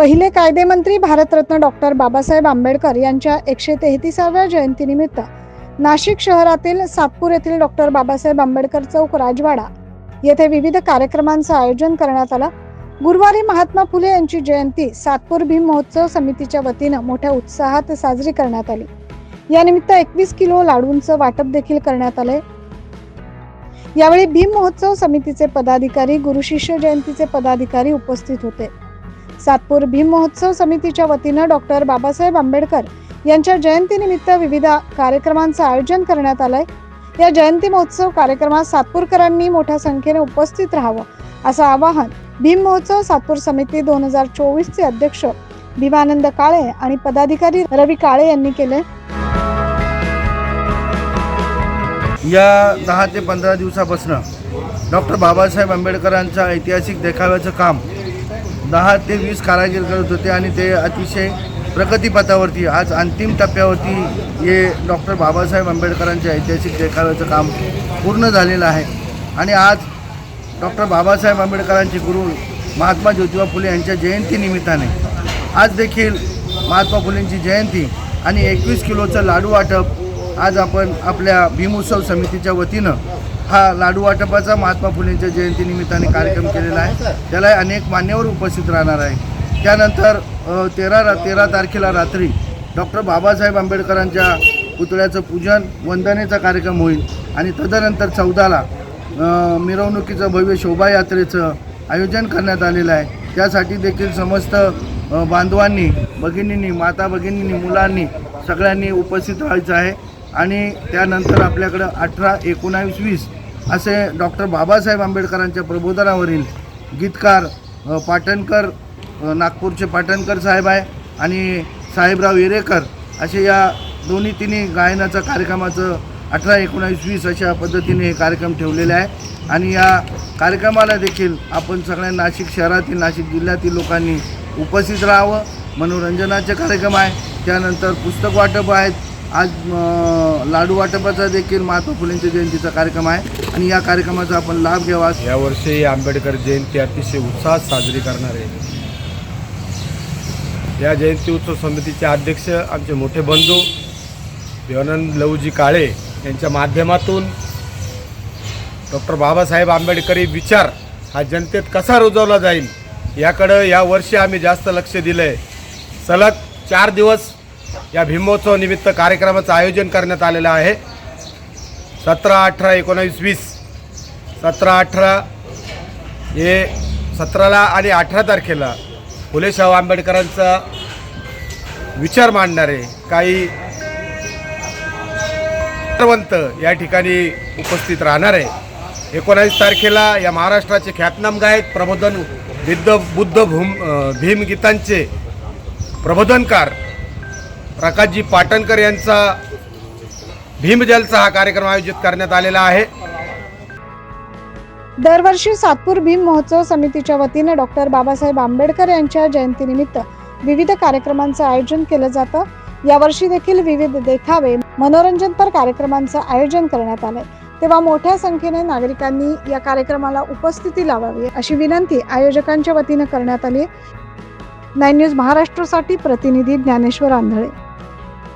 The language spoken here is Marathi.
पहिले कायदेमंत्री भारतरत्न डॉक्टर बाबासाहेब आंबेडकर यांच्या 133व्या जयंतीनिमित्त नाशिक शहरातील सातपूर येथील डॉक्टर बाबासाहेब आंबेडकर चौक राजवाडा येथे विविध कार्यक्रमांचे आयोजन करण्यात आले। गुरुवारी महात्मा फुले यांची जयंती सातपूर भीम महोत्सव समितीच्या वतीने मोठ्या उत्साहात साजरी करण्यात आली। या निमित्त 21 किलो लाडूंचे वाटप देखील करण्यात आले। यावेळी भीम महोत्सव समितीचे पदाधिकारी, गुरु शिष्य जयंतीचे पदाधिकारी उपस्थित होते। सातपूर भीम महोत्सव समितीच्या वतीने डॉक्टर बाबासाहेब आंबेडकर यांच्या जयंतीनिमित्त विविध कार्यक्रमांचे आयोजन करण्यात आले। या जयंती महोत्सव कार्यक्रमात सातपूरकरांनी मोठ्या संख्येने उपस्थित राहावे असे आवाहन भीम महोत्सव सातपूर समिती 2024 चे अध्यक्ष भीमानंद काळे आणि पदाधिकारी रवी काळे यांनी केले। या 10 ते 15 दिवसापासून डॉक्टर बाबासाहेब आंबेडकरांच्या ऐतिहासिक देखाव्याचं काम 10 ते 20 कारागीर करत होते आणि ते अतिशय प्रगतीपथावरती आज अंतिम टप्प्यावरती हे डॉक्टर बाबासाहेब आंबेडकरांच्या ऐतिहासिक देखाव्याचं काम पूर्ण झालेलं आहे। आणि आज डॉक्टर बाबासाहेब आंबेडकरांचे गुरु महात्मा ज्योतिबा फुले यांच्या जयंतीनिमित्ताने आज देखील महात्मा फुलेंची जयंती आणि 21 किलोचं लाडू वाटप आज आपण आपल्या भीमोत्सव समितीच्या वतीनं हा लाडू वाटपाचा महात्मा फुलेंच्या जयंतीनिमित्ताने कार्यक्रम केलेला आहे। त्याला अनेक मान्यवर उपस्थित राहणार आहे। त्यानंतर 13 तारखेला रात्री डॉक्टर बाबासाहेब आंबेडकरांच्या पुतळ्याचं पूजन वंदनेचा कार्यक्रम होईल आणि तदनंतर 14ला मिरवणुकीचं भव्य शोभायात्रेचं आयोजन करण्यात आलेलं आहे। त्यासाठी देखील समस्त बांधवांनी, भगिनींनी, माता भगिनींनी, मुलांनी सगळ्यांनी उपस्थित राहायचं आहे। आणि त्यानंतर आपल्याकडं 18, 19, 20 असे डॉक्टर बाबासाहेब आंबेडकरांच्या प्रबोधनावरील गीतकार पाटणकर, नागपूरचे पाटणकर साहेब आहे आणि साहेबराव येरेकर असे या दोन्ही गायनाचा कार्यक्रमाचं 18, 19, 20 अशा पद्धतीने हे कार्यक्रम ठेवलेले आहे। आणि या कार्यक्रमाला देखील आपण सगळ्या नाशिक शहरातील, नाशिक जिल्ह्यातील लोकांनी उपस्थित राहावं। मनोरंजनाचे कार्यक्रम आहे, त्यानंतर पुस्तक वाटप आहेत, आज लाडू वाटपाचा देखील महात्मा फुलेंच्या जयंतीचा कार्यक्रम आहे आणि या कार्यक्रमाचा आपण लाभ घ्यावा। यावर्षी आंबेडकर जयंती अतिशय उत्साहात साजरी करणार आहे। या जयंती उत्सव समितीचे अध्यक्ष आमचे मोठे बंधू भीमानंद लवजी काळे यांच्या माध्यमातून डॉक्टर बाबासाहेब आंबेडकरी विचार हा जनतेत कसा रुजवला जाईल याकडे यावर्षी आम्ही जास्त लक्ष दिलं आहे। सलग 4 दिवस या भीमोत्सव निमित्त कार्यक्रमाचं आयोजन करण्यात आलेलं आहे। 17, 18, 19, 20 17, 18 हे 17ला आणि 18 तारखेला फुलेशाहू आंबेडकरांचा विचार मांडणारे काही विचारवंत या ठिकाणी उपस्थित राहणार आहे। 19 तारखेला या महाराष्ट्राचे ख्यातनाम गायक प्रबोधन भीमगीतांचे प्रबोधनकार प्रकाशजी पाटणकर यांचा भीमजलचा हा कार्यक्रम आयोजित करण्यात आलेला आहे। दरवर्षी सातपूर भीम महोत्सव समितीच्या वतीने डॉक्टर बाबासाहेब आंबेडकर यांच्या जयंतीनिमित्त विविध कार्यक्रमांचे आयोजन केले जाते। यावर्षी देखील विविध देखावे, मनोरंजनपर कार्यक्रमांचे आयोजन करण्यात आले। तेव्हा मोठ्या संख्येने नागरिकांनी या कार्यक्रमाला उपस्थिती लावावी अशी विनंती आयोजकांच्या वतीने करण्यात आली। 9 न्यूज महाराष्ट्रासाठी प्रतिनिधी ज्ञानेश्वर आंधळे।